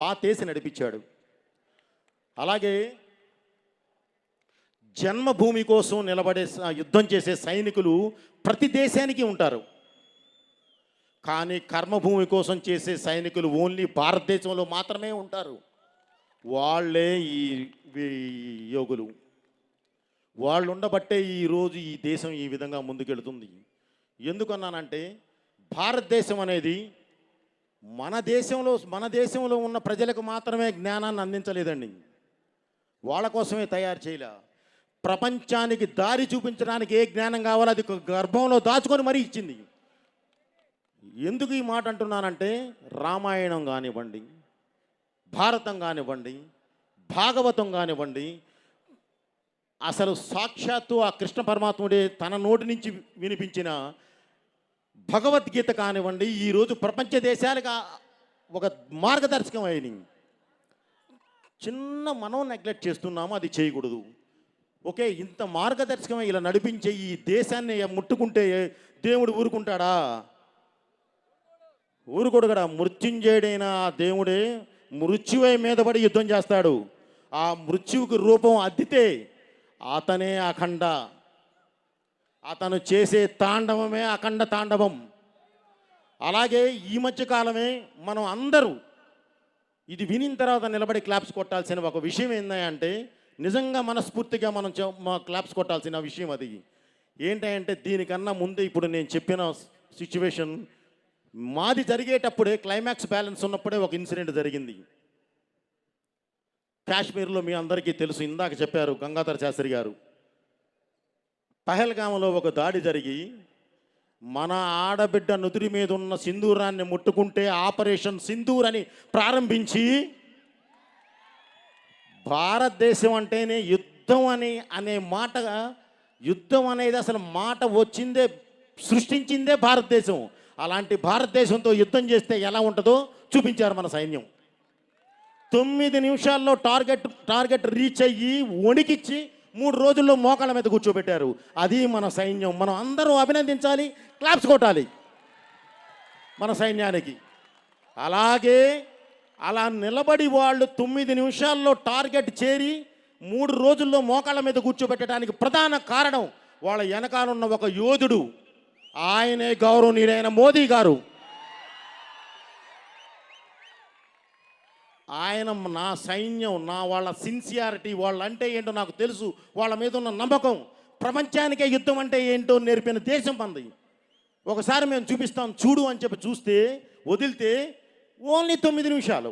పాతేసి నడిపించాడు. అలాగే జన్మభూమి కోసం నిలబడే యుద్ధం చేసే సైనికులు ప్రతి దేశానికి ఉంటారు. కానీ కర్మభూమి కోసం చేసే సైనికులు ఓన్లీ భారతదేశంలో మాత్రమే ఉంటారు. వాళ్ళే ఈ యోగులు. వాళ్ళు ఉండబట్టే ఈరోజు ఈ దేశం ఈ విధంగా ముందుకెళ్తుంది. ఎందుకన్నానంటే భారతదేశం అనేది మన దేశంలో ఉన్న ప్రజలకు మాత్రమే జ్ఞానాన్ని అందించలేదండి. వాళ్ళ కోసమే తయారు చేయలే. ప్రపంచానికి దారి చూపించడానికి ఏ జ్ఞానం కావాలో అది గర్భంలో దాచుకొని మరీ ఇచ్చింది. ఎందుకు ఈ మాట అంటున్నానంటే రామాయణం కానివ్వండి, భారతం కానివ్వండి, భాగవతం కానివ్వండి, అసలు సాక్షాత్తు ఆ కృష్ణ పరమాత్ముడే తన నోటి నుంచి వినిపించిన భగవద్గీత కానివ్వండి, ఈరోజు ప్రపంచ దేశాలకు ఒక మార్గదర్శకం అయినాయి. చిన్న మనం నెగ్లెక్ట్ చేస్తున్నాము, అది చేయకూడదు. ఓకే, ఇంత మార్గదర్శకం ఇలా నడిపించే ఈ దేశాన్ని ముట్టుకుంటే దేవుడు ఊరుకుంటాడా? ఊరుకోడు కదా. మృత్యుంజయుడైన ఆ దేవుడే మృత్యువై మీద పడి యుద్ధం చేస్తాడు. ఆ మృత్యువుకి రూపం అద్దితే అతనే అఖండ. అతను చేసే తాండవమే అఖండ తాండవం. అలాగే ఈ మధ్యకాలమే మనం అందరూ ఇది వినిన తర్వాత నిలబడి క్లాప్స్ కొట్టాల్సిన ఒక విషయం ఏంటంటే, నిజంగా మనస్ఫూర్తిగా మనం క్లాప్స్ కొట్టాల్సిన విషయం అది ఏంటంటే, దీనికన్నా ముందే ఇప్పుడు నేను చెప్పిన సిచ్యువేషన్ మాది జరిగేటప్పుడే క్లైమాక్స్ బ్యాలెన్స్ ఉన్నప్పుడే ఒక ఇన్సిడెంట్ జరిగింది కాశ్మీర్లో. మీ అందరికీ తెలుసు, ఇందాక చెప్పారు గంగాధర శాస్త్రి గారు. పహల్గామ్లో ఒక దాడి జరిగి మన ఆడబిడ్డ నుదురి మీద ఉన్న సింధూరాన్ని ముట్టుకుంటే ఆపరేషన్ సింధూర్ అని ప్రారంభించి భారతదేశం అంటేనే యుద్ధం అనే మాట, యుద్ధం అనేది అసలు మాట వచ్చిందే, సృష్టించిందే భారతదేశం. అలాంటి భారతదేశంతో యుద్ధం చేస్తే ఎలా ఉంటుందో చూపించారు మన సైన్యం. 9 నిమిషాల్లో టార్గెట్ రీచ్ అయ్యి వణికిచ్చి 3 రోజుల్లో మోకాళ్ళ మీద కూర్చోబెట్టారు. అది మన సైన్యం. మనం అందరూ అభినందించాలి, క్లాప్స్ కొట్టాలి మన సైన్యానికి. అలాగే అలా నిలబడి వాళ్ళు 9 నిమిషాల్లో టార్గెట్ చేరి 3 రోజుల్లో మోకాళ్ళ మీద కూర్చోబెట్టడానికి ప్రధాన కారణం వాళ్ళ వెనకాలన్న ఒక యోధుడు. ఆయనే గౌరవనీయులైన మోదీ గారు. ఆయన నా సైన్యం, వాళ్ళ సిన్సియారిటీ, వాళ్ళంటే ఏంటో నాకు తెలుసు, వాళ్ళ మీద ఉన్న నమ్మకం, ప్రపంచానికే యుద్ధం అంటే ఏంటో నేర్పిన దేశం మనది. ఒకసారి మేము చూపిస్తాం చూడు అని చెప్పి చూస్తే వదిలితే ఓన్లీ 9 నిమిషాలు.